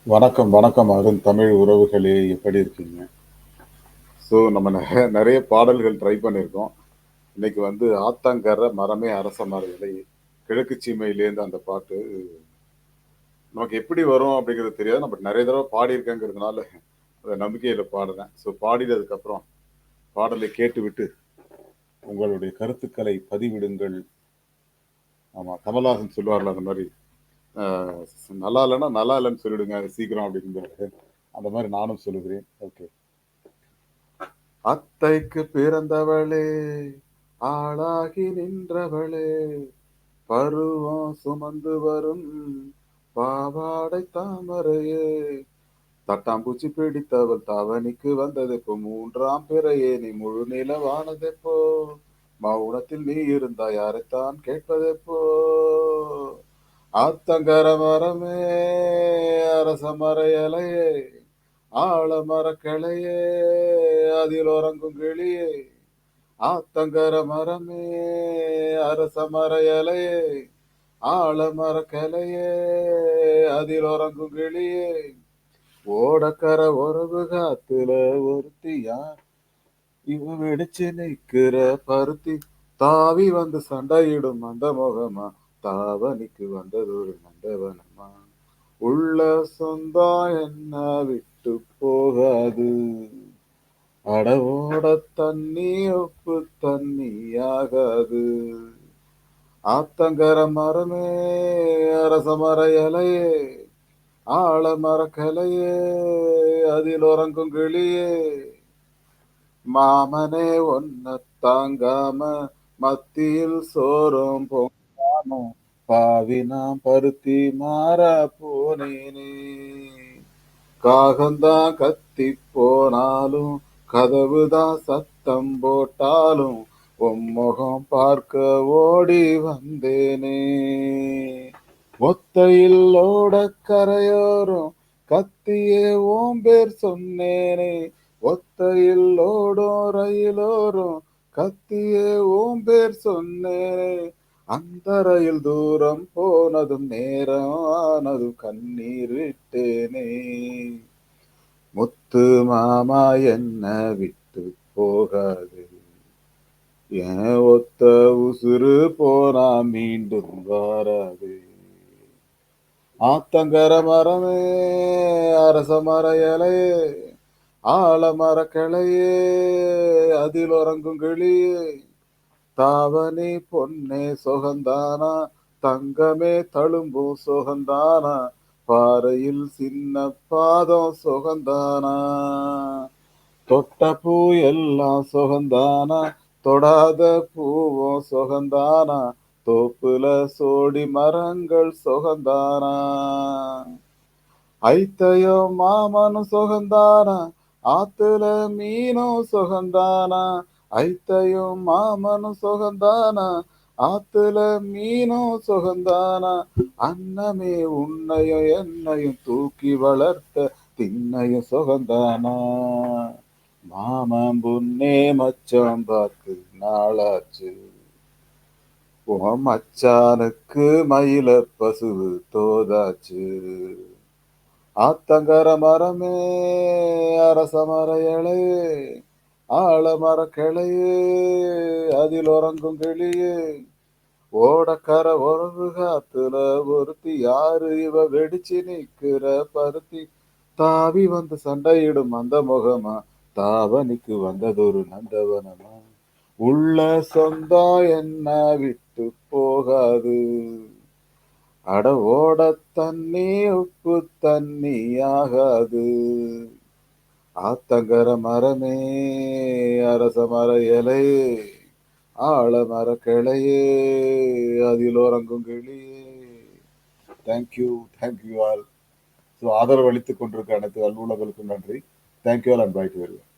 வணக்கம், வணக்கம் அருண் தமிழ் உறவுகளே! எப்படி இருக்கீங்க? நம்ம நெறைய பாடல்கள் ட்ரை பண்ணியிருக்கோம். இன்னைக்கு வந்து "ஆத்தங்கர மரமே அரச மர இலை" கிழக்கு சீமையிலேருந்து அந்த பாட்டு நமக்கு எப்படி வரும் அப்படிங்கிறது தெரியாது. நான் நெறைய தடவ பாடியிருக்கேங்கிறதுனால, அந்த நம்பிக்கையில பாடுறேன். பாடினதுக்கப்புறம் பாடலை கேட்டுவிட்டு உங்களுடைய கருத்துக்களை பதிவிடுங்கள். ஆமா, கமலஹாசன் சொல்லுவார்ல அந்த மாரி, அ "நல்லா இல்லன்னா, நல்லா இல்லன்னு சொல்லிடுங்க சீக்கிரம்" அப்படிம்பாரு. அந்த மாரி நானும் சொல்லுகிறேன். ஓகே. அத்தைக்கு பிறந்தவளே, ஆளாகி நின்றவளே, பருவம் சுமந்து வரும் பாவாடை தாமரையே, தட்டாம்பூச்சி பிடித்தவள் தாவணிக்கு வந்ததெப்போ, மூன்றாம் பிறையே நீ முழு நிலவானதெப்போ, மௌனத்தில் நீ இருந்தாய் யாரைத்தான் கேட்பதெப்போ, ஆத்தங்கர மரமே அரச மர இலையே, ஆலமர கிளையே அதில் உறங்கும் கிளியே, ஆத்தங்கர மரமே அரச மர இலையே, ஆலமர கிளையே அதில் உறங்கும் கிளியே, ஓடக்கர உறவு காத்துல ஒருத்தி யார், இவ வெடிச்சு நிக்கிற பருத்தி, தாவி வந்து சண்டையிடும் அந்த முகமா, தாவணிக்கு வந்தது ஒரு நந்தவனமா, உள்ள சொந்தம் என்ன விட்டு போகாது, அட ஓட தண்ணி உப்பு தண்ணியாகாது, ஆத்தங்கர மரமே அரச மர இலையே, ஆலமர கிளையே அதில் உறங்கும் கிளியே, மாமனே ஒன்ன தாங்காம மத்தியில் சோறும் பொங்காம பாவினா பருத்தி மாறா போனேனே, காகந்தான் கத்தி போனாலும் கதவுதான் சத்தம் போட்டாலும் உம்முகம் பார்க்க ஓடி வந்தேனே, ஒத்தையில் ஓட கரையோரம் கத்தியே ஓம்பேர் சொன்னேனே, ஒத்தையில் ஓடும் ரயிலோரம் கத்தியே ஓம்பேர் சொன்னேனே, அந்த ரயில் தூரம் போனதும் நேரம் ஆனதும் கண்ணீர் விட்டேனே, முத்து மாமா என்ன விட்டு போகாது, என் ஒத்த உசுறு போனா மீண்டும் வராது, ஆத்தங்கர மரமே அரச மர இலையே, ஆலமர கிளையே அதில் உறங்கும் கிளியே, தாவணி பொன்னே சுகந்தானா, தங்கமே தழும்பும் சுகந்தானா, பாறையில் சின்ன பாதம் சுகந்தானா, தொட்ட பூ எல்லாம் சுகந்தானா, தொடாத பூவும் சுகந்தானா, தோப்புல சோடி மரங்கள் சுகந்தானா, ஐத்தையும் மாமனும் சுகந்தானா, ஆத்துல மீனும் சுகந்தானா, ஐத்தையும் மாமனும் சுகந்தானா, ஆத்துல மீனும் சுகந்தானா, அன்னமே உன்னையும் என்னையும் தூக்கி வளர்த்த திண்ணையும் சுகந்தானா, மாமன் புன்னே மச்சம் பார்த்து நாளாச்சு, உன் மச்சானுக்கு மயில பசுவு தோதாச்சு, ஆத்தங்கர மரமே அரச மர இலையே, ஆலமர கிளையே அதில் உறங்கும் கிளியே, ஓடக்கர உறவு காத்துல ஒருத்தி யாரு, இவ வெடிச்சு நிக்கிற பருத்தி, தாவி வந்து சண்டையிடும் அந்த முகமா, தாவணிக்கு வந்ததொரு நந்தவனமா, உள்ள சொந்தம் என்ன விட்டு போகாது, அட ஓட தண்ணி உப்பு தண்ணி ஆகாது, ஆத்தங்கர மரமே அரச மர இலையே, ஆலமர கிளையே அதில் உறங்கும் கிளியே. Thank you, thank you all. ஆதரவு அளித்துக் கொண்டிருக்க அனைத்து அலுவலர்களுக்கும் நன்றி. Thank you all and bye to everyone.